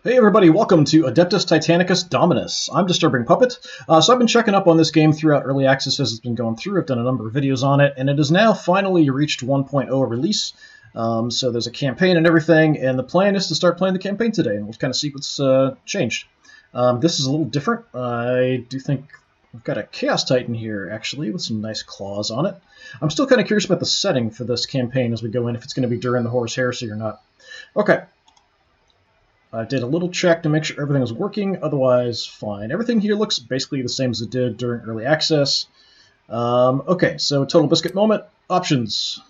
Hey everybody, welcome to Adeptus Titanicus Dominus. I'm Disturbing Puppet. So I've been checking up on this game throughout early access as it's been going through. I've done a number of videos on it, and it has now finally reached 1.0 release. So there's a campaign and everything, and the plan is to start playing the campaign today, and we'll kind of see what's changed. This is a little different. I do think we've got a Chaos Titan here, actually, with some nice claws on it. I'm still kind of curious about the setting for this campaign as we go in, if it's going to be during the Horus Heresy or not. Okay. I did a little check to make sure everything was working, otherwise fine. Everything here looks basically the same as it did during early access. Okay, so Total Biscuit moment, options.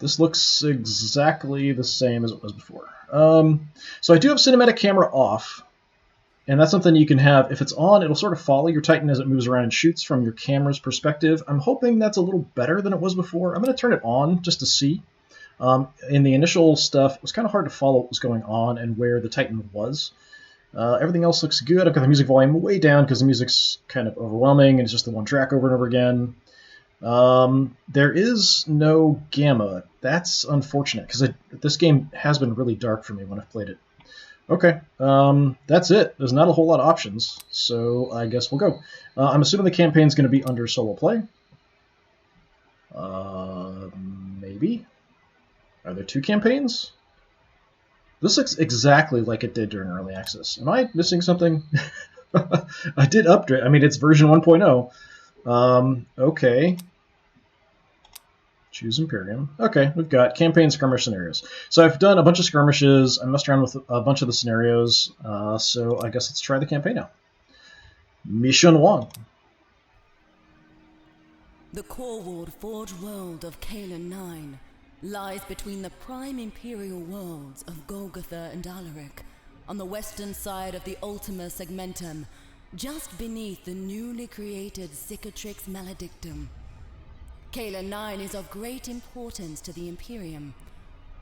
This looks exactly the same as it was before. So I do have cinematic camera off, and that's something you can have. If it's on, it'll sort of follow your Titan as it moves around and shoots from your camera's perspective. I'm hoping that's a little better than it was before. I'm going to turn it on just to see. In the initial stuff, it was kind of hard to follow what was going on and where the Titan was. Everything else looks good. I've got the music volume way down because the music's kind of overwhelming and it's just the one track over and over again. There is no gamma. That's unfortunate because this game has been really dark for me when I've played it. Okay, that's it. There's not a whole lot of options, so I guess we'll go. I'm assuming the campaign's going to be under solo play. Maybe? Are there two campaigns? This looks exactly like it did during early access. Am I missing something? I did upgrade. I mean, it's version 1.0. Okay. Choose Imperium. Okay, we've got campaign skirmish scenarios. So I've done a bunch of skirmishes. I messed around with a bunch of the scenarios. So I guess let's try the campaign now. Mission 1. The core-walled forge world of Kalan 9 lies between the prime imperial worlds of Golgotha and Alaric, on the western side of the Ultima Segmentum, just beneath the newly created Cicatrix Maledictum. Kalan 9 is of great importance to the Imperium.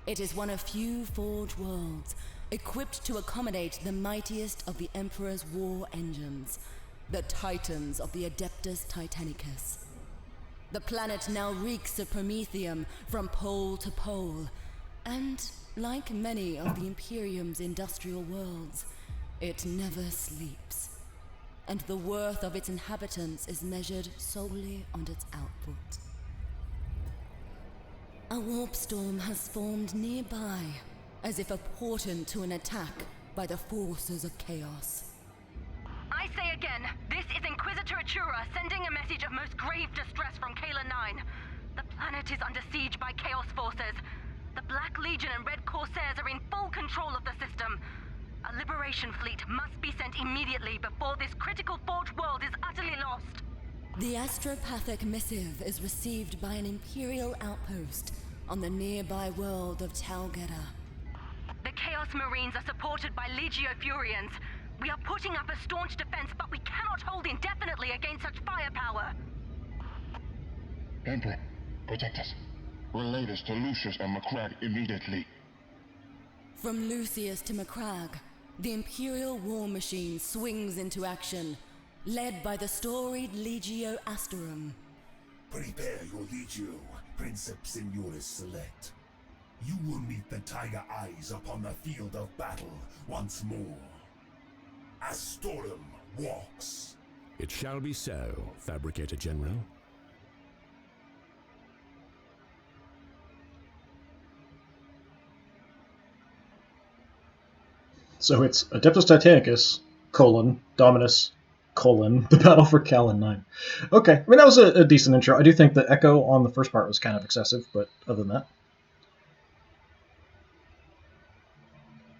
It is one of few forge worlds equipped to accommodate the mightiest of the Emperor's war engines, the Titans of the Adeptus Titanicus. The planet now reeks of Promethium from pole to pole, and like many of the Imperium's industrial worlds, it never sleeps, and the worth of its inhabitants is measured solely on its output. A warp storm has formed nearby, as if a portent to an attack by the forces of chaos. I say again, this is Inquisitor Atura sending a message of most grave distress from Kalan 9. The planet is under siege by Chaos forces. The Black Legion and Red Corsairs are in full control of the system. A liberation fleet must be sent immediately before this critical forge world is utterly lost. The astropathic missive is received by an Imperial outpost on the nearby world of Talgeda. The Chaos Marines are supported by Legio Furians. We are putting up a staunch defense, but we cannot hold indefinitely against such firepower. Emperor, protect us. Relay this to Lucius and McCrag immediately. From Lucius to McCrag, the Imperial war machine swings into action, led by the storied Legio Asterum. Prepare your Legio, Princeps Senioris Select. You will meet the Tiger Eyes upon the field of battle once more. Astorum walks. It shall be so, Fabricator General. So it's Adeptus Titanicus, Dominus, the battle for Kalan 9. Okay, I mean, that was a decent intro. I do think the echo on the first part was kind of excessive, but other than that.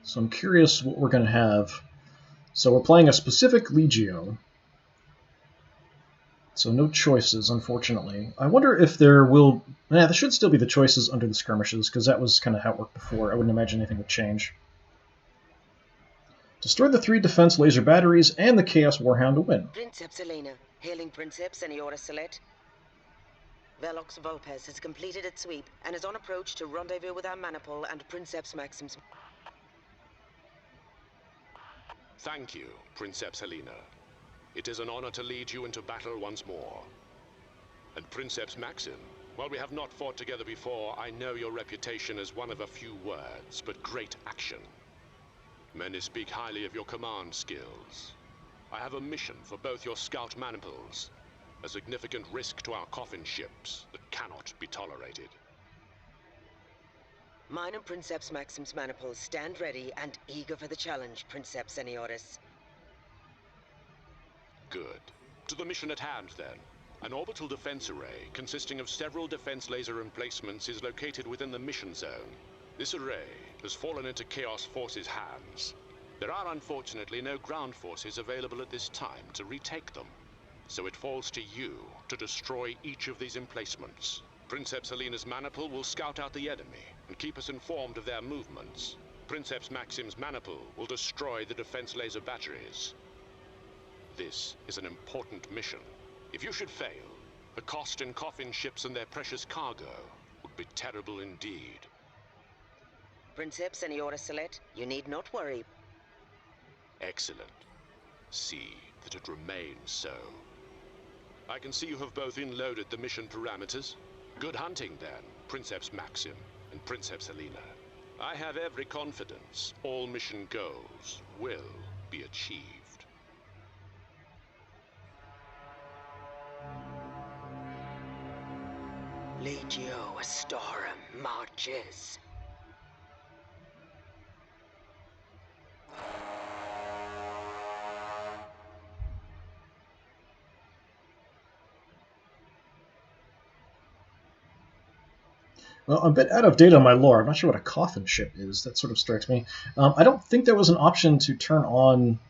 So I'm curious what we're going to have. So we're playing a specific Legio. So no choices, unfortunately. I wonder if there will... there should still be the choices under the skirmishes, because that was kind of how it worked before. I wouldn't imagine anything would change. Destroy the 3 defense laser batteries and the Chaos Warhound to win. Princeps Helena, hailing Princeps Senioris Select. Velox Volpes has completed its sweep and is on approach to rendezvous with our Manipul and Princeps Maximus. Thank you, Princeps Helena. It is an honor to lead you into battle once more. And Princeps Maxim, while we have not fought together before, I know your reputation as one of a few words, but great action. Many speak highly of your command skills. I have a mission for both your scout maniples. A significant risk to our coffin ships that cannot be tolerated. Mine and Princeps Maxim's maniples stand ready and eager for the challenge, Princeps Senioris. Good. To the mission at hand, then. An orbital defense array consisting of several defense laser emplacements is located within the mission zone. This array has fallen into Chaos Forces' hands. There are unfortunately no ground forces available at this time to retake them. So it falls to you to destroy each of these emplacements. Princeps Helena's maniple will scout out the enemy and keep us informed of their movements. Princeps Maxim's maniple will destroy the defense laser batteries. This is an important mission. If you should fail, the cost in coffin ships and their precious cargo would be terrible indeed. Princeps Senioris Select, you need not worry. Excellent. See that it remains so. I can see you have both inloaded the mission parameters. Good hunting, then, Princeps Maxim and Princeps Helena. I have every confidence all mission goals will be achieved. Legio Astorum marches. Well, I'm a bit out of date on my lore. I'm not sure what a coffin ship is. That sort of strikes me. I don't think there was an option to turn on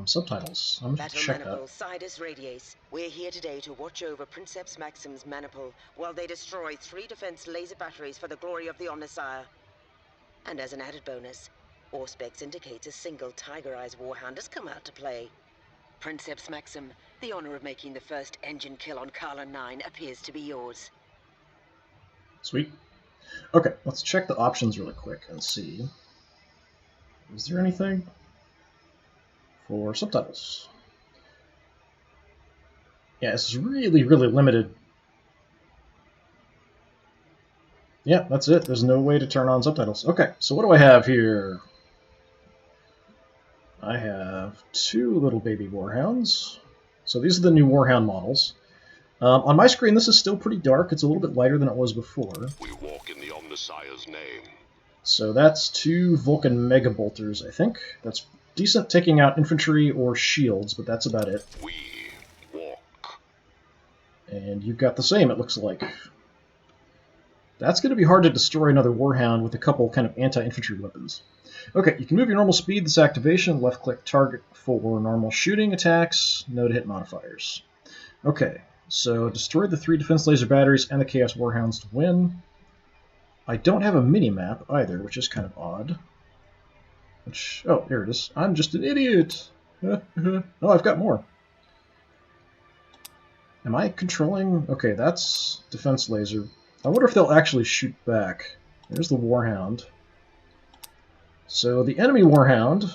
subtitles. I'm going to check Maniple that. Sidus Radiace. We're here today to watch over Princeps Maxim's maniple while they destroy 3 defense laser batteries for the glory of the Omnissiah. And as an added bonus, Auspex indicates a single Tiger Eyes Warhound has come out to play. Princeps Maxim, the honor of making the first engine kill on Kala 9 appears to be yours. Sweet. Okay, let's check the options really quick and see. Is there anything for subtitles? Yeah, this is really, really limited. Yeah, that's it. There's no way to turn on subtitles. Okay, so what do I have here? I have 2 little baby Warhounds. So these are the new Warhound models. On my screen, this is still pretty dark. It's a little bit lighter than it was before. We walk in the Omnissiah's name. So that's 2 Vulcan Megabolters, I think. That's decent taking out infantry or shields, but that's about it. We walk. And you've got the same, it looks like. That's going to be hard to destroy another Warhound with a couple kind of anti-infantry weapons. Okay, you can move your normal speed, this activation, left-click target for normal shooting attacks, no to hit modifiers. Okay. So, destroy the 3 defense laser batteries and the Chaos Warhounds to win. I don't have a mini-map either, which is kind of odd. Oh, here it is. I'm just an idiot! Oh, I've got more. Am I controlling... Okay, that's defense laser. I wonder if they'll actually shoot back. There's the Warhound. So, the enemy Warhound...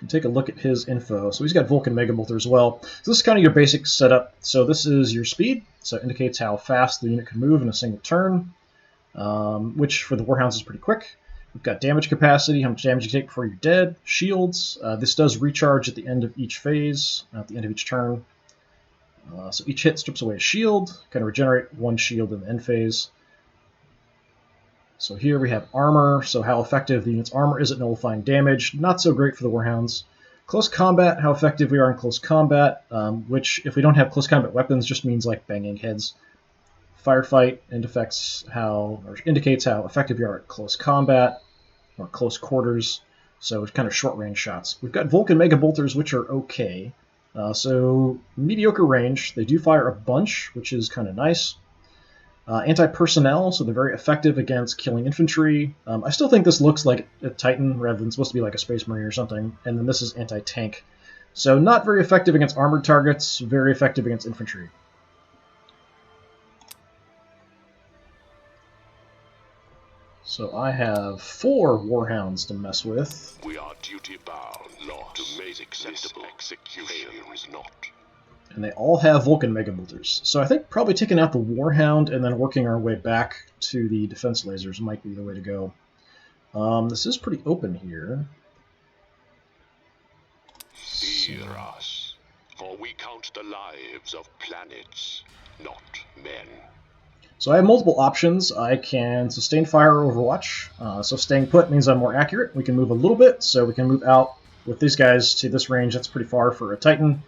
take a look at his info. So he's got Vulcan Megabolter as well. So this is kind of your basic setup. So this is your speed. So it indicates how fast the unit can move in a single turn, which for the Warhounds is pretty quick. We've got damage capacity, how much damage you take before you're dead. Shields. This does recharge at the end of each phase, at the end of each turn. So each hit strips away a shield. Kind of regenerate 1 shield in the end phase. So here we have armor, so how effective the unit's armor is at nullifying damage. Not so great for the Warhounds. Close combat, how effective we are in close combat, which, if we don't have close combat weapons, just means like banging heads. Firefight indicates how effective you are at close combat, or close quarters, so it's kind of short-range shots. We've got Vulcan Megabolters, which are okay. So mediocre range. They do fire a bunch, which is kind of nice. Anti-personnel, so they're very effective against killing infantry. I still think this looks like a Titan rather than supposed to be like a Space Marine or something. And then this is anti-tank. So not very effective against armored targets, very effective against infantry. So I have 4 Warhounds to mess with. We are duty-bound, not to make acceptable execution is not. And they all have Vulcan Megabolters. So I think probably taking out the Warhound and then working our way back to the defense lasers might be the way to go. This is pretty open here. Fear us, for we count the lives of planets, not men. So I have multiple options. I can sustain fire or overwatch. So staying put means I'm more accurate. We can move a little bit, so we can move out with these guys to this range. That's pretty far for a Titan.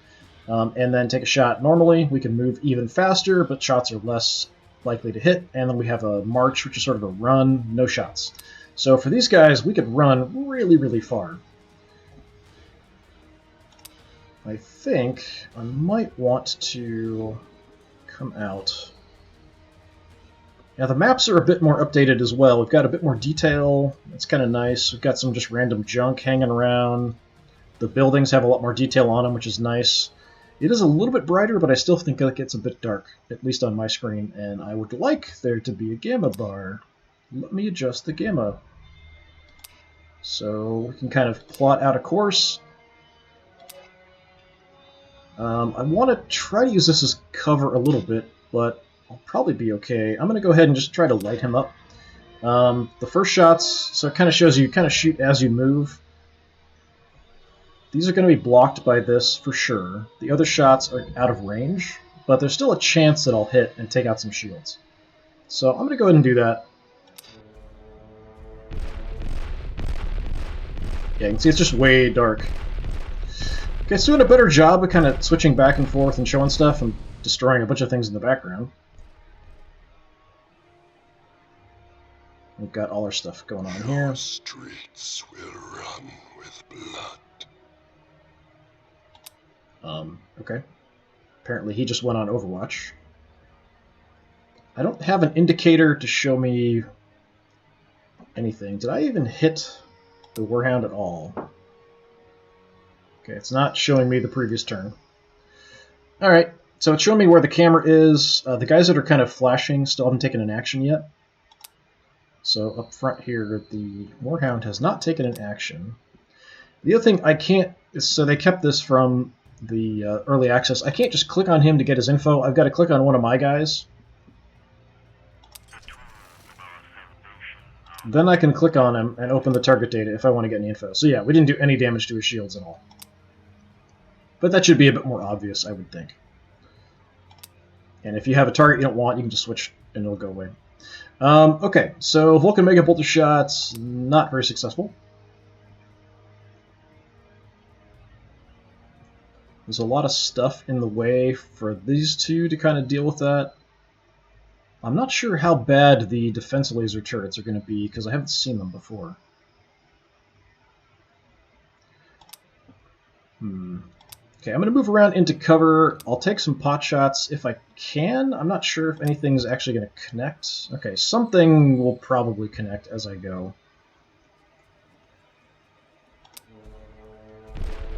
And then take a shot normally. We can move even faster, but shots are less likely to hit. And then we have a march, which is sort of a run, no shots. So for these guys, we could run really, really far. I think I might want to come out. Now the maps are a bit more updated as well. We've got a bit more detail. It's kind of nice. We've got some just random junk hanging around. The buildings have a lot more detail on them, which is nice. It is a little bit brighter, but I still think it gets a bit dark, at least on my screen, and I would like there to be a gamma bar. Let me adjust the gamma. So we can kind of plot out a course. I want to try to use this as cover a little bit, but I'll probably be okay. I'm going to go ahead and just try to light him up. The first shots, so it kind of shows you kind of shoot as you move. These are going to be blocked by this for sure. The other shots are out of range, but there's still a chance that I'll hit and take out some shields. So I'm going to go ahead and do that. Yeah, you can see it's just way dark. Okay, it's doing a better job of kind of switching back and forth and showing stuff and destroying a bunch of things in the background. We've got all our stuff going on here. Your streets will run with blood. Okay. Apparently he just went on Overwatch. I don't have an indicator to show me anything. Did I even hit the Warhound at all? Okay, it's not showing me the previous turn. Alright, so it's showing me where the camera is. The guys that are kind of flashing still haven't taken an action yet. So up front here, the Warhound has not taken an action. The other thing I can't is, so they kept this from the early access. I can't just click on him to get his info. I've got to click on one of my guys. Then I can click on him and open the target data if I want to get any info. So yeah, we didn't do any damage to his shields at all. But that should be a bit more obvious, I would think. And if you have a target you don't want, you can just switch and it'll go away. Okay, so Vulcan Mega Bolter shots, not very successful. There's a lot of stuff in the way for these two to kind of deal with that. I'm not sure how bad the defense laser turrets are going to be, because I haven't seen them before. Okay, I'm going to move around into cover. I'll take some pot shots if I can. I'm not sure if anything's actually going to connect. Okay, something will probably connect as I go.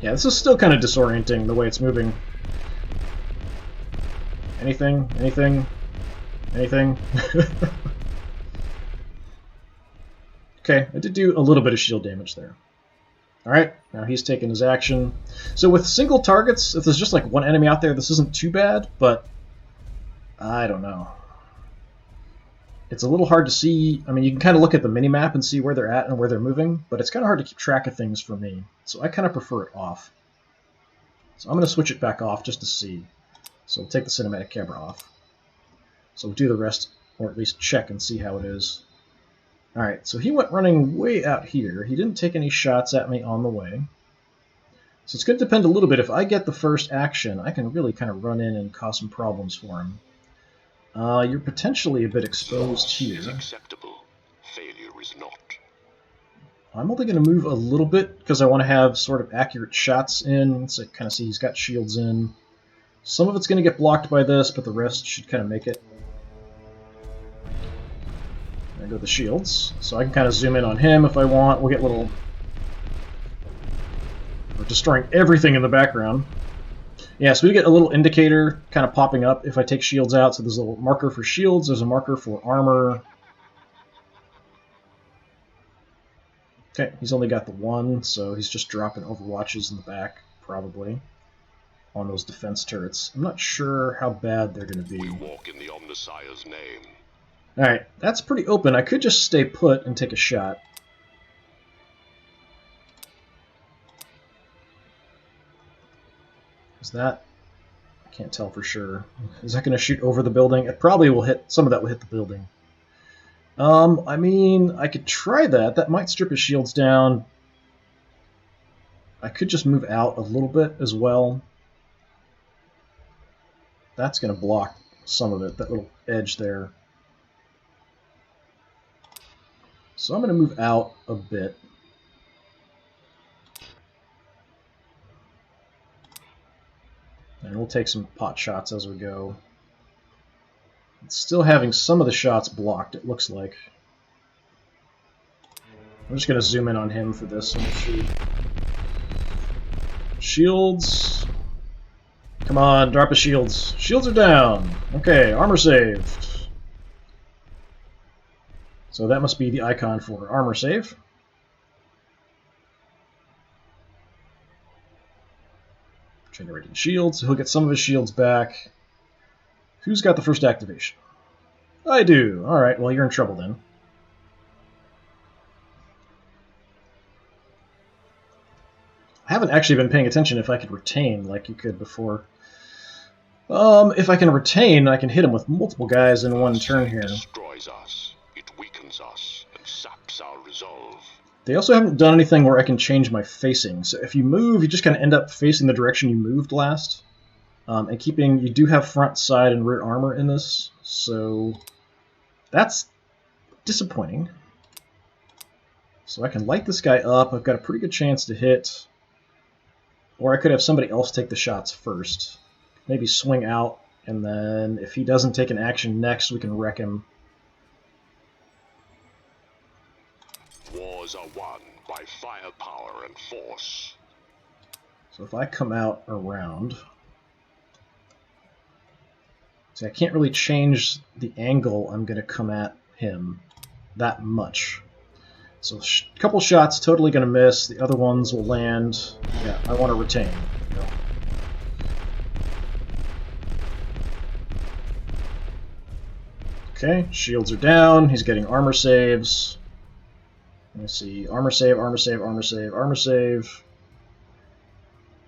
Yeah, this is still kind of disorienting, the way it's moving. Anything? Anything? Anything? Okay, I did do a little bit of shield damage there. Alright, now he's taking his action. So with single targets, if there's just like one enemy out there, this isn't too bad, but I don't know. It's a little hard to see. I mean, you can kind of look at the minimap and see where they're at and where they're moving, but it's kind of hard to keep track of things for me. So I kind of prefer it off. So I'm going to switch it back off just to see. So we'll take the cinematic camera off. So we'll do the rest, or at least check and see how it is. Alright, so he went running way out here. He didn't take any shots at me on the way. So it's going to depend a little bit. If I get the first action, I can really kind of run in and cause some problems for him. You're potentially a bit exposed here. Is acceptable. Failure is not. I'm only going to move a little bit because I want to have sort of accurate shots in. So kind of see he's got shields in. Some of it's going to get blocked by this, but the rest should kind of make it. There go the shields. So I can kind of zoom in on him if I want. We'll get little... We're destroying everything in the background. Yeah, so we get a little indicator kind of popping up if I take shields out. So there's a little marker for shields, there's a marker for armor. Okay, he's only got the one, so he's just dropping overwatches in the back, probably, on those defense turrets. I'm not sure how bad they're going to be. We walk in the Omnissiah's name. Alright, that's pretty open. I could just stay put and take a shot. Is that... I can't tell for sure. Is that going to shoot over the building? It probably will hit... Some of that will hit the building. I mean, I could try that. That might strip his shields down. I could just move out a little bit as well. That's going to block some of it, that little edge there. So I'm going to move out a bit. And we'll take some pot shots as we go. It's still having some of the shots blocked, it looks like. I'm just going to zoom in on him for this and shoot. Shields. Come on, drop his shields. Shields are down. Okay, armor saved. So that must be the icon for armor save. Generating shields. He'll get some of his shields back. Who's got the first activation? I do. Alright, well, you're in trouble then. I haven't actually been paying attention if I could retain like you could before. If I can retain, I can hit him with multiple guys in one turn here. Destroys us. It weakens us and saps our resolve. They also haven't done anything where I can change my facing. So if you move, you just kind of end up facing the direction you moved last. And keeping, you do have front, side, and rear armor in this, so that's disappointing. So I can light this guy up. I've got a pretty good chance to hit. Or I could have somebody else take the shots first. Maybe swing out, and then if he doesn't take an action next, we can wreck him. Wars are won by firepower and force. So if I come out around... See, I can't really change the angle I'm going to come at him that much. So a couple shots, totally going to miss. The other ones will land. Yeah, I want to retain. There we go. Okay, shields are down. He's getting armor saves. Let me see. Armor save, armor save, armor save, armor save.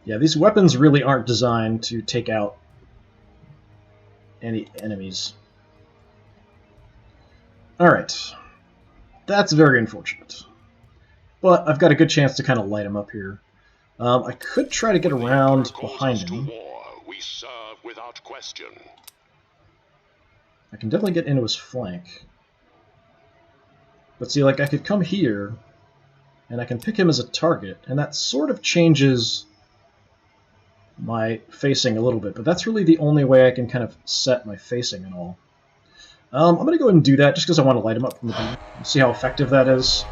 Yeah, these weapons really aren't designed to take out any enemies. Alright. That's very unfortunate. But I've got a good chance to kind of light him up here. I could try to get around behind him. We serve without question. I can definitely get into his flank. But see, like, I could come here, and I can pick him as a target, and that sort of changes my facing a little bit, but that's really the only way I can kind of set my facing and all. I'm going to go ahead and do that just because I want to light him up from the back and see how effective that is.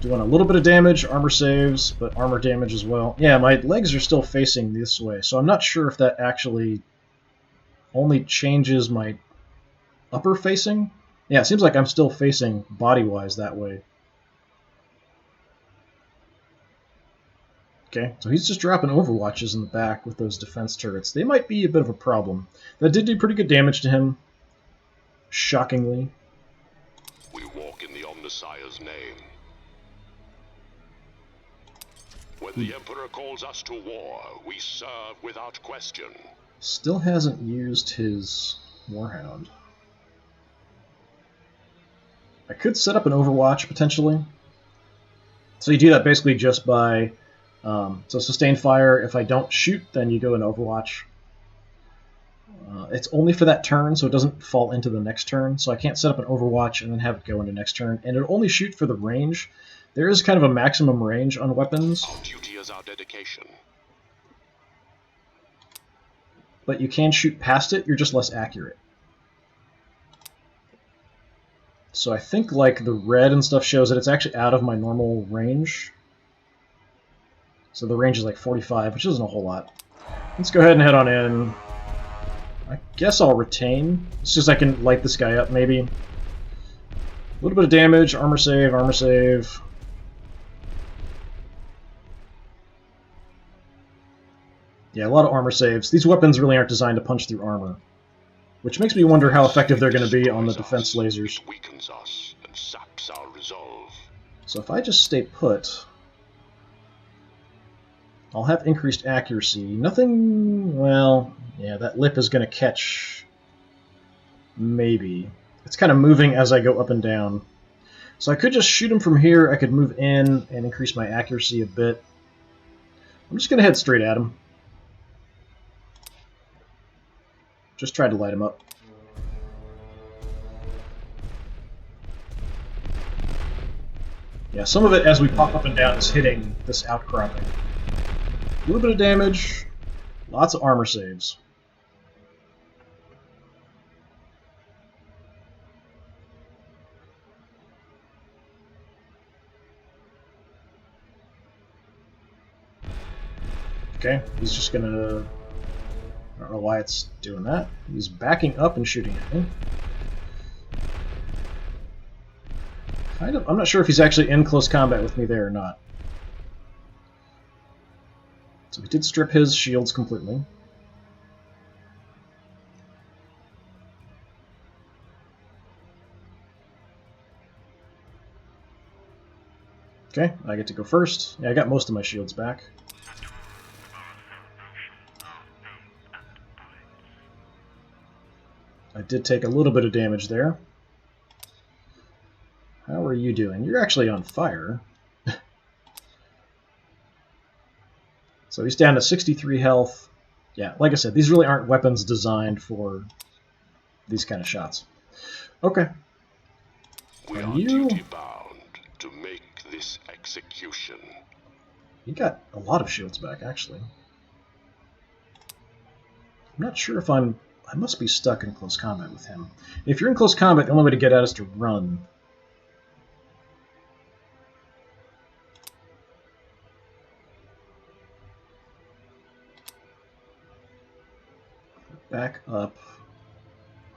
Doing a little bit of damage, armor saves, but armor damage as well. Yeah, my legs are still facing this way, so I'm not sure if that actually only changes my upper facing. Yeah, it seems like I'm still facing body-wise that way. Okay, so he's just dropping overwatches in the back with those defense turrets. They might be a bit of a problem. That did do pretty good damage to him. Shockingly. We walk in the Omnissiah's name. When the Emperor calls us to war, we serve without question. Still hasn't used his Warhound. I could set up an overwatch, potentially. So you do that basically just by... so sustained fire, if I don't shoot, then you go in overwatch. It's only for that turn, so it doesn't fall into the next turn. So I can't set up an overwatch and then have it go into next turn. And it'll only shoot for the range. There is kind of a maximum range on weapons. Our duty is our dedication. But you can shoot past it, you're just less accurate. So I think like the red and stuff shows that it's actually out of my normal range. So the range is like 45, which isn't a whole lot. Let's go ahead and head on in. I guess I'll retain. It's just I can light this guy up, maybe. A little bit of damage, armor save, armor save. Yeah, a lot of armor saves. These weapons really aren't designed to punch through armor. Which makes me wonder how effective they're going to be on the defense lasers. It weakens us and saps our resolve. So if I just stay put... I'll have increased accuracy. Nothing... Well, yeah, that lip is going to catch... Maybe. It's kind of moving as I go up and down. So I could just shoot him from here. I could move in and increase my accuracy a bit. I'm just going to head straight at him. Just try to light him up. Yeah, some of it as we pop up and down is hitting this outcropping. A little bit of damage, lots of armor saves. Okay, he's just gonna... I don't know why it's doing that. He's backing up and shooting at me. Kind of. I'm not sure if he's actually in close combat with me there or not. So we did strip his shields completely. Okay, I get to go first. Yeah, I got most of my shields back. I did take a little bit of damage there. How are you doing? You're actually on fire. So he's down to 63 health. Yeah, like I said, these really aren't weapons designed for these kind of shots. Okay. We are duty-bound to make this execution. He got a lot of shields back, actually. I'm not sure if I must be stuck in close combat with him. If you're in close combat, the only way to get out is to run. Back up.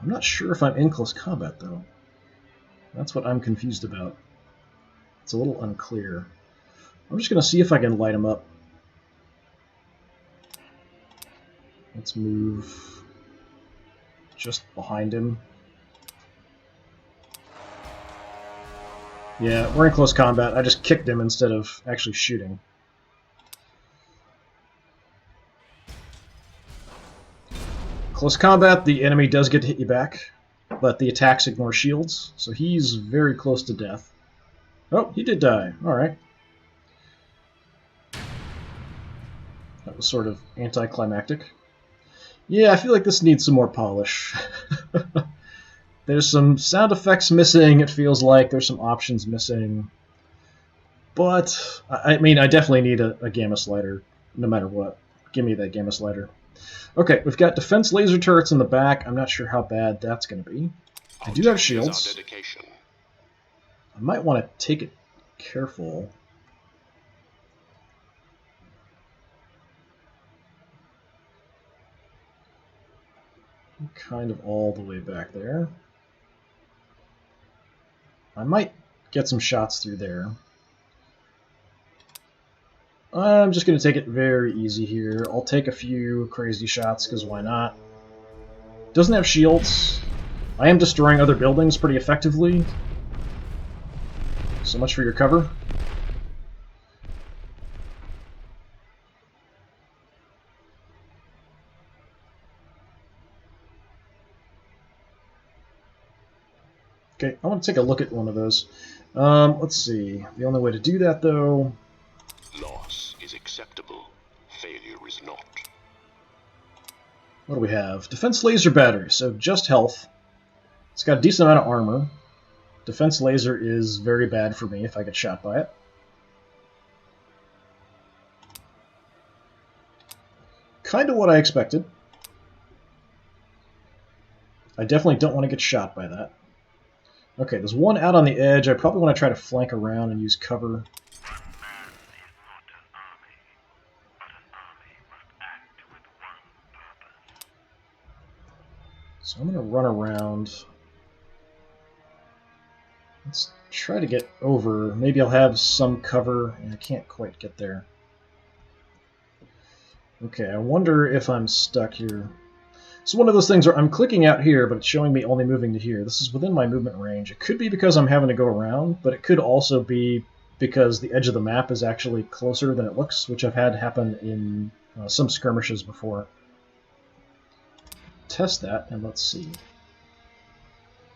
I'm not sure if I'm in close combat, though. That's what I'm confused about. It's a little unclear. I'm just going to see if I can light him up. Let's move just behind him. Yeah, we're in close combat. I just kicked him instead of actually shooting. Close combat, the enemy does get to hit you back, but the attacks ignore shields, so he's very close to death. Oh, he did die. Alright. That was sort of anticlimactic. Yeah, I feel like this needs some more polish. There's some sound effects missing, it feels like. There's some options missing. But, I mean, I definitely need a gamma slider, no matter what. Give me that gamma slider. Okay, we've got defense laser turrets in the back. I'm not sure how bad that's going to be. I do have shields. I might want to take it careful. I'm kind of all the way back there. I might get some shots through there. I'm just going to take it very easy here. I'll take a few crazy shots, because why not? Doesn't have shields. I am destroying other buildings pretty effectively. So much for your cover. Okay, I want to take a look at one of those. Let's see. The only way to do that, though... Loss is acceptable. Failure is not. What do we have? Defense laser battery, so just health. It's got a decent amount of armor. Defense laser is very bad for me if I get shot by it. Kind of what I expected. I definitely don't want to get shot by that. Okay, there's one out on the edge. I probably want to try to flank around and use cover. So I'm going to run around. Let's try to get over. Maybe I'll have some cover, and I can't quite get there. Okay, I wonder if I'm stuck here. It's one of those things where I'm clicking out here, but it's showing me only moving to here. This is within my movement range. It could be because I'm having to go around, but it could also be because the edge of the map is actually closer than it looks, which I've had happen in some skirmishes before. Test that, and let's see.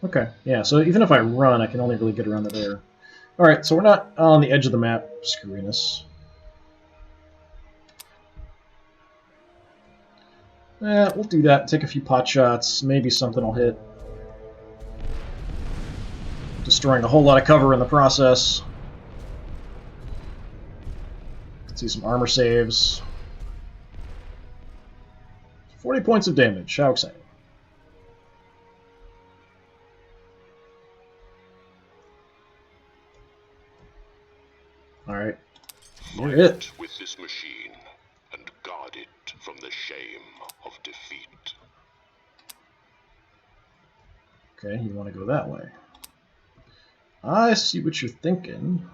Okay, yeah, so even if I run, I can only really get around to there. Alright, so we're not on the edge of the map screwing us. We'll do that, take a few pot shots, maybe something will hit. Destroying a whole lot of cover in the process. See some armor saves. 40 points of damage, how exciting. Alright. You're it. With this machine and guard it from the shame of defeat. Okay, you want to go that way. I see what you're thinking.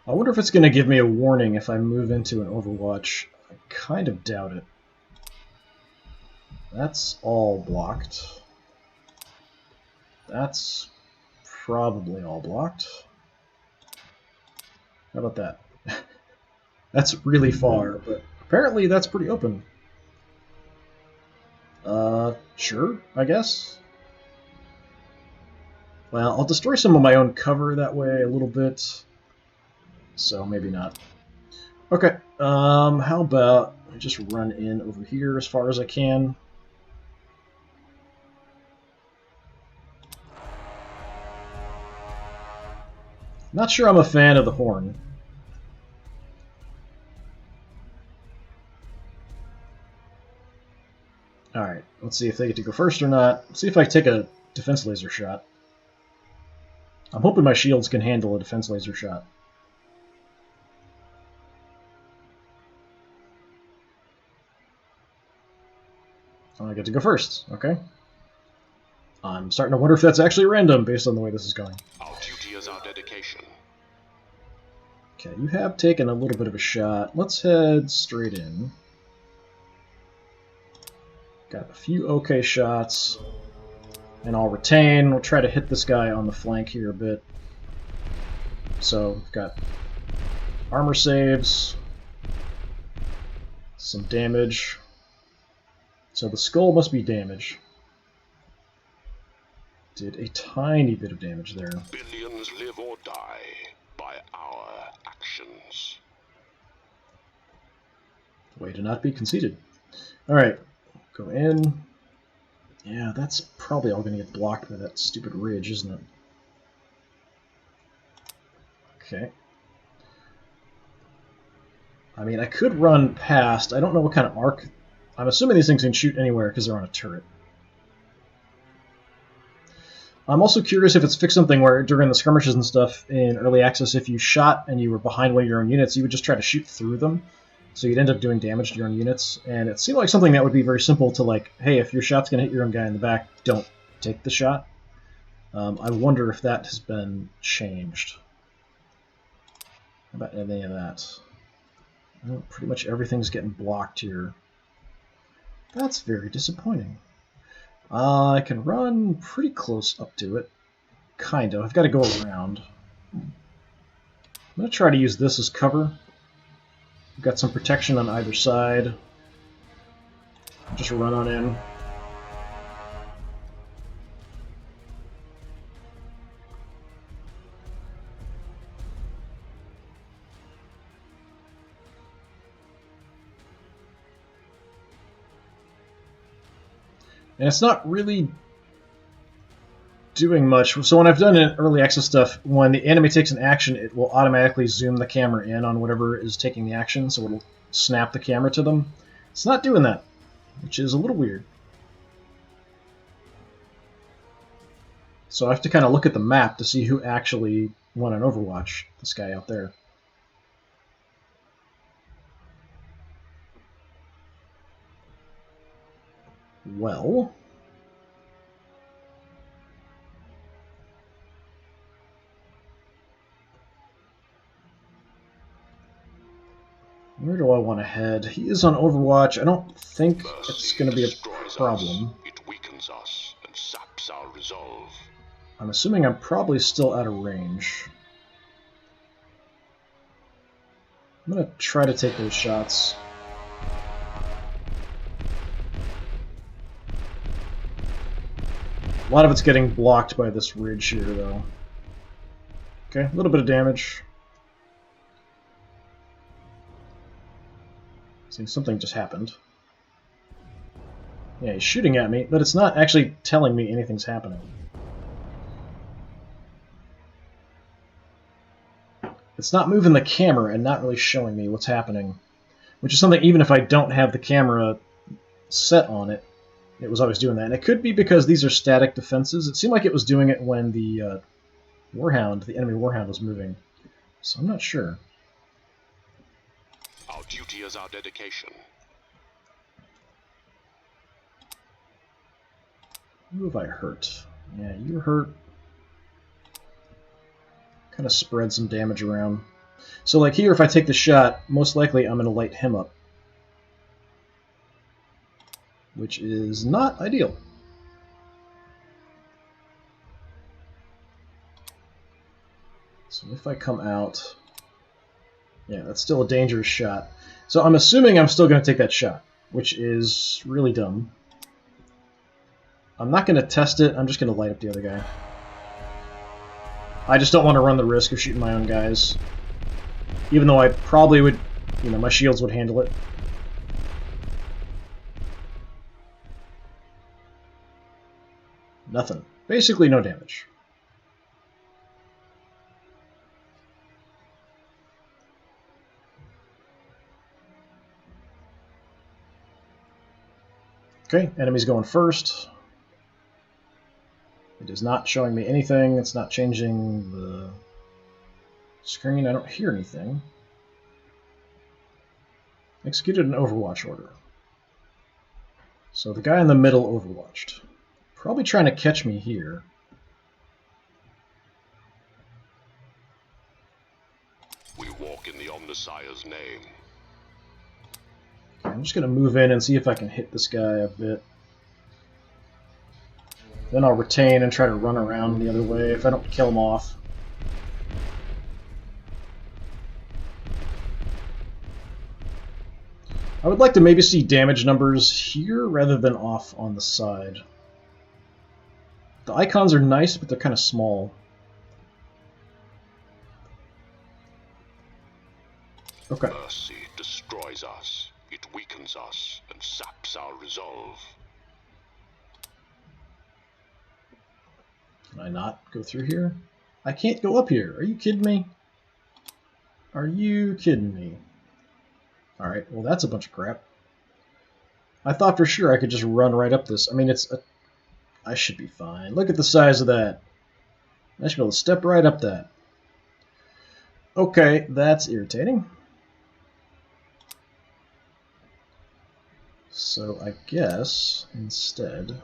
I wonder if it's going to give me a warning if I move into an Overwatch. I kind of doubt it. That's all blocked. That's probably all blocked. How about that? That's really far, but apparently that's pretty open. Sure, I guess. Well, I'll destroy some of my own cover that way a little bit. So maybe not. Okay, how about I just run in over here as far as I can. Not sure I'm a fan of the horn. Alright, let's see if they get to go first or not. Let's see if I take a defense laser shot. I'm hoping my shields can handle a defense laser shot. I get to go first, okay. I'm starting to wonder if that's actually random based on the way this is going. Our duty is our dedication. Okay, you have taken a little bit of a shot. Let's head straight in. Got a few okay shots, and I'll retain. We'll try to hit this guy on the flank here a bit. So, we've got armor saves, some damage. So the skull must be damage. Did a tiny bit of damage there. Billions live or die by our actions. Way to not be conceited. Alright, go in. Yeah, that's probably all going to get blocked by that stupid ridge, isn't it? Okay. I mean, I could run past. I don't know what kind of arc. I'm assuming these things can shoot anywhere because they're on a turret. I'm also curious if it's fixed something where during the skirmishes and stuff in early access, if you shot and you were behind one of your own units, you would just try to shoot through them. So you'd end up doing damage to your own units. And it seemed like something that would be very simple to, like, hey, if your shot's going to hit your own guy in the back, don't take the shot. I wonder if that has been changed. How about any of that? Well, pretty much everything's getting blocked here. That's very disappointing. I can run pretty close up to it. Kind of. I've got to go around. I'm going to try to use this as cover. We've got some protection on either side. Just run on in. And it's not really doing much. So when I've done in early access stuff, when the enemy takes an action, it will automatically zoom the camera in on whatever is taking the action, so it'll snap the camera to them. It's not doing that, which is a little weird. So I have to kind of look at the map to see who actually won an Overwatch. This guy out there. Well, where do I want to head? He is on Overwatch. I don't think it's going to be a problem. It weakens us and saps our resolve. I'm assuming I'm probably still out of range. I'm going to try to take those shots. A lot of it's getting blocked by this ridge here, though. Okay, a little bit of damage. See, something just happened. Yeah, he's shooting at me, but it's not actually telling me anything's happening. It's not moving the camera and not really showing me what's happening. Which is something, even if I don't have the camera set on it, it was always doing that. And it could be because these are static defenses. It seemed like it was doing it when the Warhound, the enemy Warhound, was moving. So I'm not sure. Our duty is our dedication. Who have I hurt? Yeah, you're hurt. Kind of spread some damage around. So like here, if I take the shot, most likely I'm going to light him up. Which is not ideal. So if I come out... Yeah, that's still a dangerous shot. So I'm assuming I'm still going to take that shot, which is really dumb. I'm not going to test it, I'm just going to light up the other guy. I just don't want to run the risk of shooting my own guys. Even though I probably would, you know, my shields would handle it. Nothing. Basically no damage. Okay, enemy's going first. It is not showing me anything. It's not changing the screen. I don't hear anything. Executed an overwatch order. So the guy in the middle overwatched. Probably trying to catch me here. We walk in the Omnissiah's name. Okay, I'm just going to move in and see if I can hit this guy a bit. Then I'll retain and try to run around the other way if I don't kill him off. I would like to maybe see damage numbers here rather than off on the side. The icons are nice, but they're kind of small. Okay. Mercy destroys us. It weakens us and saps our resolve. Can I not go through here? I can't go up here. Are you kidding me? Are you kidding me? Alright, well that's a bunch of crap. I thought for sure I could just run right up this. I mean, I should be fine. Look at the size of that. I should be able to step right up that. Okay, that's irritating. So I guess, instead...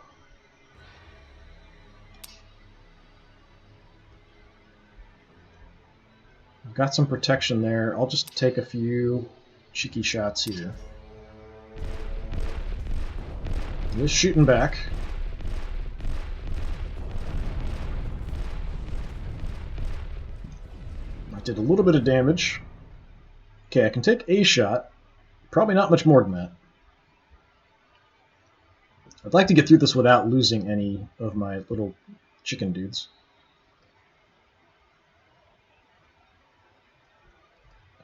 I've got some protection there. I'll just take a few cheeky shots here. Just shooting back. I did a little bit of damage. Okay, I can take a shot. Probably not much more than that. I'd like to get through this without losing any of my little chicken dudes.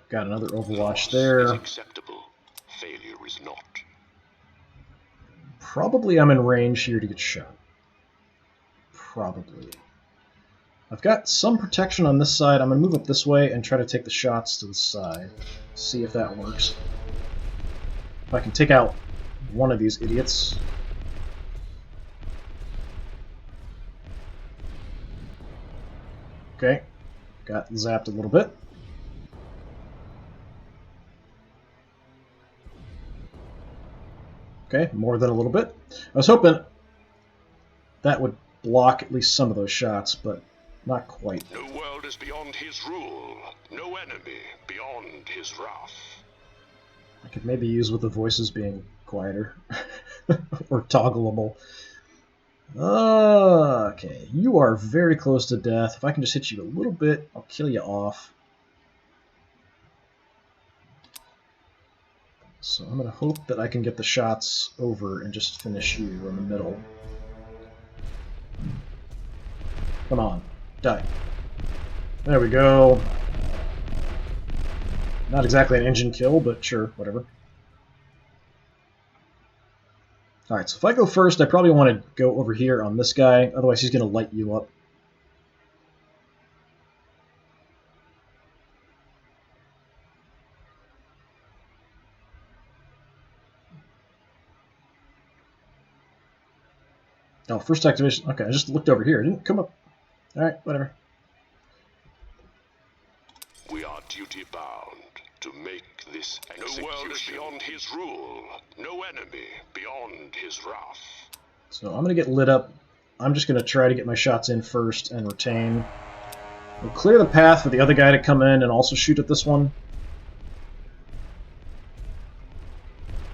Got another Overwatch there. Is acceptable. Failure is not. Probably I'm in range here to get shot. Probably. I've got some protection on this side. I'm going to move up this way and try to take the shots to the side. See if that works. If I can take out one of these idiots. Okay. Got zapped a little bit. Okay, more than a little bit. I was hoping that would block at least some of those shots, but not quite. No world is beyond his rule. No enemy beyond his wrath. I could maybe use with the voices being quieter or toggleable. Okay, you are very close to death. If I can just hit you a little bit, I'll kill you off. So I'm going to hope that I can get the shots over and just finish you in the middle. Come on, die. There we go. Not exactly an engine kill, but sure, whatever. Alright, so if I go first, I probably want to go over here on this guy, otherwise he's going to light you up. Oh, first activation. Okay, I just looked over here. It didn't come up. Alright, whatever. We are duty-bound to make this execution. No world is beyond his rule. No enemy beyond his wrath. So I'm going to get lit up. I'm just going to try to get my shots in first and retain. We'll clear the path for the other guy to come in and also shoot at this one.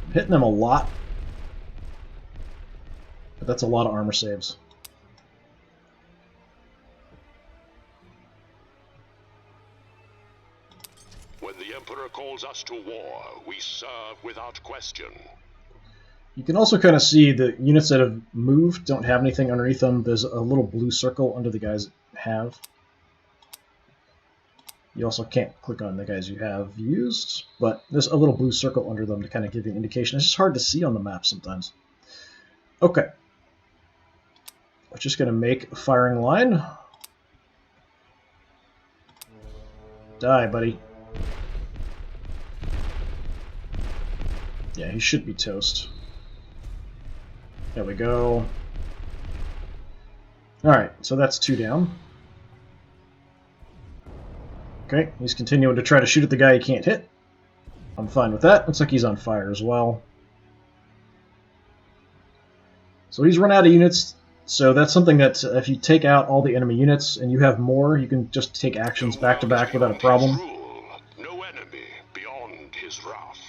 I'm hitting them a lot. But that's a lot of armor saves. When the Emperor calls us to war, we serve without question. You can also kind of see the units that have moved don't have anything underneath them. There's a little blue circle under the guys that have. You also can't click on the guys you have used, but there's a little blue circle under them to kind of give you an indication. It's just hard to see on the map sometimes. Okay. We're just going to make a firing line. Die, buddy. Yeah, he should be toast. There we go. Alright, so that's 2 down. Okay, he's continuing to try to shoot at the guy he can't hit. I'm fine with that. Looks like he's on fire as well. So he's run out of units, so that's something that if you take out all the enemy units and you have more, you can just take actions back to back without a problem. No enemy beyond his wrath.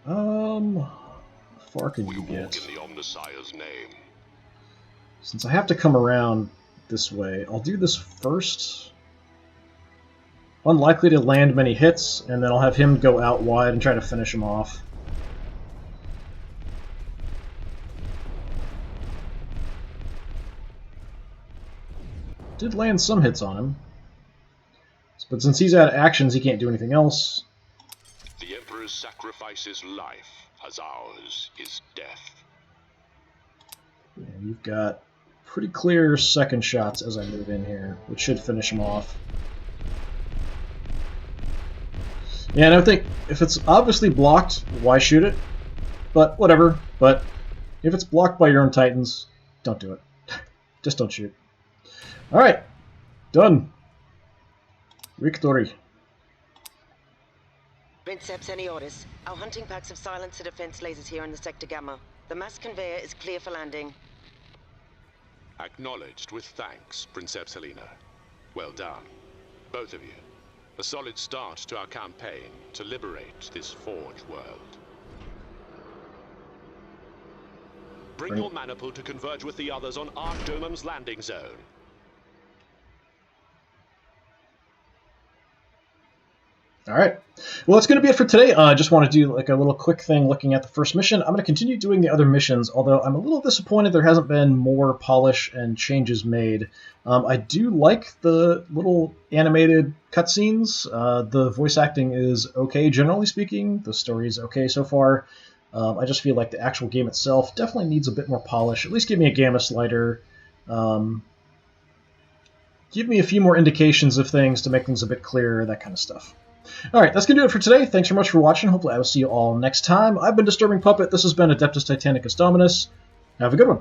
How far can you get? In the Omnissiah's name. Since I have to come around this way, I'll do this first. Unlikely to land many hits, and then I'll have him go out wide and try to finish him off. Did land some hits on him. But since he's out of actions, he can't do anything else. The Emperor's sacrifice is life, as ours is death. And you've got pretty clear second shots as I move in here, which should finish him off. Yeah, and I think if it's obviously blocked, why shoot it? But whatever. But if it's blocked by your own Titans, don't do it. Just don't shoot. Alright. Done. Victory. Princeps, any orders? Our hunting packs have silenced the defense lasers here in the Sector Gamma. The mass conveyor is clear for landing. Acknowledged with thanks, Princeps Helena. Well done, both of you. A solid start to our campaign to liberate this forge world. Bring your maniple to converge with the others on Archdomum's landing zone. Alright, well that's going to be it for today. I just want to do like a little quick thing looking at the first mission. I'm going to continue doing the other missions, although I'm a little disappointed there hasn't been more polish and changes made. I do like the little animated cutscenes. The voice acting is okay, generally speaking. The story is okay so far. I just feel like the actual game itself definitely needs a bit more polish. At least give me a gamma slider. Give me a few more indications of things to make things a bit clearer, that kind of stuff. Alright, that's going to do it for today. Thanks very much for watching. Hopefully I will see you all next time. I've been Disturbing Puppet. This has been Adeptus Titanicus Dominus. Have a good one.